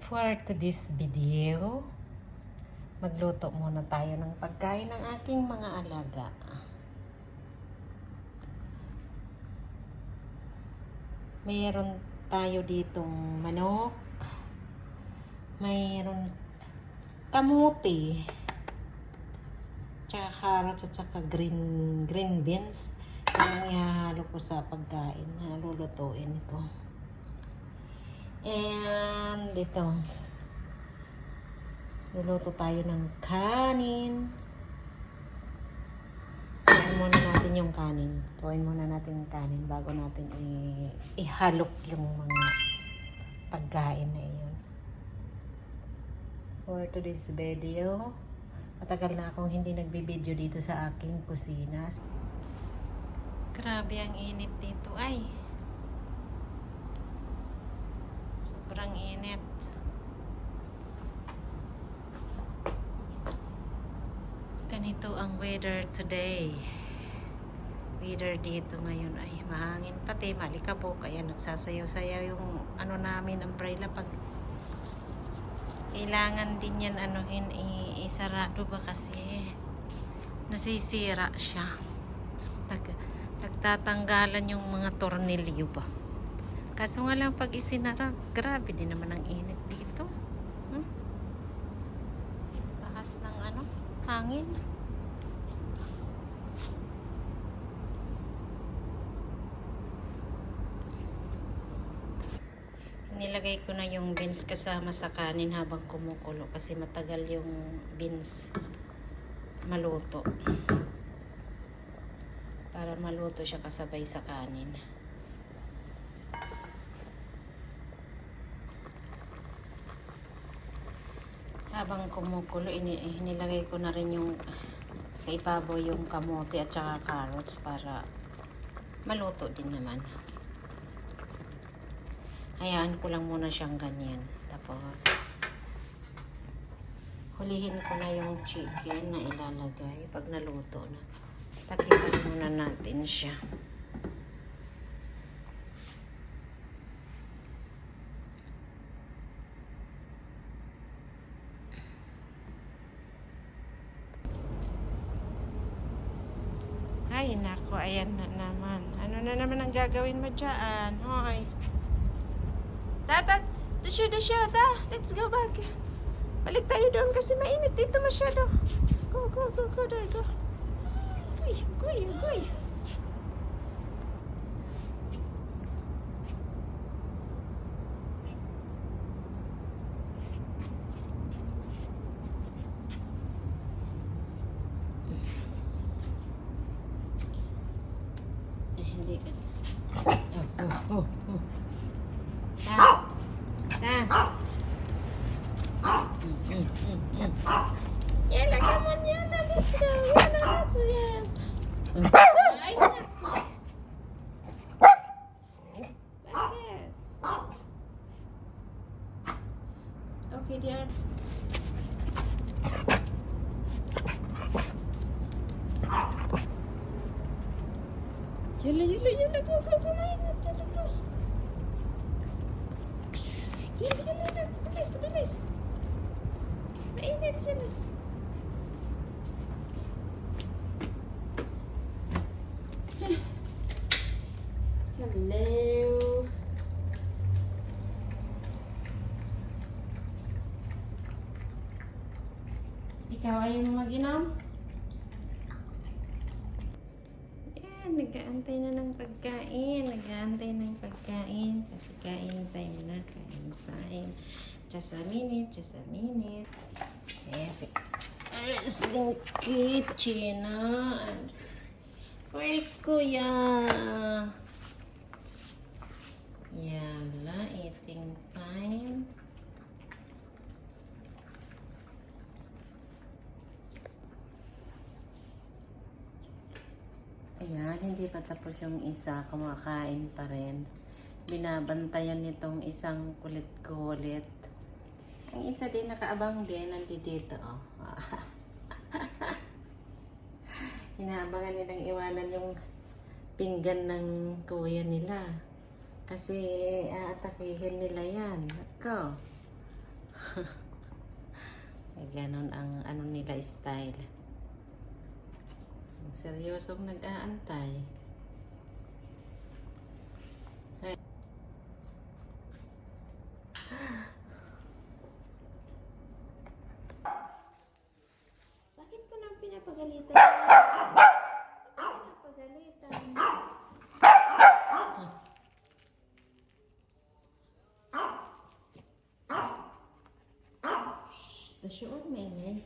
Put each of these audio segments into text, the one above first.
For today's video, magluto muna tayo ng pagkain ng aking mga alaga. Mayroon tayo ditong manok, mayroon kamuti, tsaka carrots at saka green beans. Yung ihahalo ko sa pagkain na lulutuin ko. And ito, luluto tayo ng kanin. Kuhain muna natin yung kanin. Kuhain muna natin yung kanin bago natin ihalok yung mga pagkain na iyon. For today's video, matagal na akong hindi nagbibideo dito sa aking kusina. Grabe ang init dito ay. Sobrang init. Ganito ang weather today. Weather dito ngayon ay mahangin pati malikabok. Kaya nagsasayaw-sayaw yung ano namin, umbrella. Pag kailangan din yan isarado ba kasi nasisira siya. Nagtatanggalan yung mga tornilyo ba. Kaso nga lang pag isinara, grabe din naman ang init dito. Lakas ng hangin. Nilagay ko na yung beans kasama sa kanin habang kumukulo kasi matagal yung beans maluto. Para maluto siya kasabay sa kanin. Habang kumukulo, inilagay ko na rin yung sa ibabaw yung kamote at saka carrots para maluto din naman. Hayaan ko lang muna siyang ganyan. Tapos hulihin ko na yung chicken na ilalagay pag naluto na. Takipan muna natin siya. Ay, nako, ayan na naman. Ano na naman ang gagawin mo dyan? Hoy. Dasyo, let's go back. Balik tayo doon kasi mainit dito masyado. Go, there, go. Guy. Hindi kasi. Oh. Yala, come on, Yala, let's go. Yan. Ay, bakit? Okay, dear. Yala, go. Yala, bilis. Mainit sila. Hello. Ikaw ayaw mo mag-inom? Yan, nag-aantay na ng pagkain. Kasi kain time na. Just a minute. There's the kitchen. Where's Kuya? Yala, eating time. Ayan, hindi pa tapos yung isa. Kumakain pa rin. Binabantayan nitong isang kulit-kulit. Ang isa din nakaabang din, nandito. Inaabangan nilang iwanan yung pinggan ng kuya nila. Kasi aatakihin nila yan. Ako. Ganon ang ano nila style. Seryosong nag-aantay. Ay. Bakit ko nang pinapagalitan? Pinapagalitan. Shh, tasyoon maingay.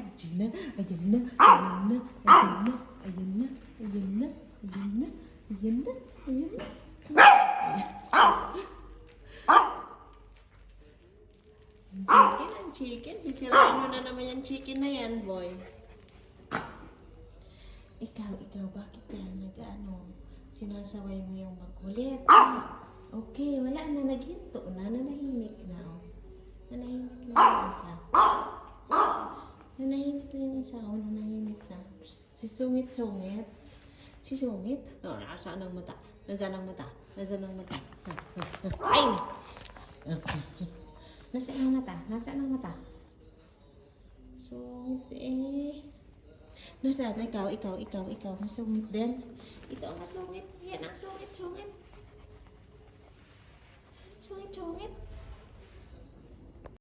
Ayan na, ayan na, ayan na, ayan na, ayan na, ayan na, ayan na, ayan na, ayan na. Ang chicken. Sisirain mo na naman yung chicken na yan, boy. Ikaw, bakit ka nag-ano? Sinasaway mo yung magulit. Okay, wala na, naghinto na, nanahimik na. Oh. Nanahimik na yung isa. Nanahimik na yung isa, oh, nanahimik na. Psst, si Sungit. Si Sungit? Oh, nasaan ang mata? Nasaan ang mata? Ay! Nasaan ang mata? Sungit eh. Nasaan? Ikaw. Masungit din. Ito ang masungit. Yan ang sungit. Sungit.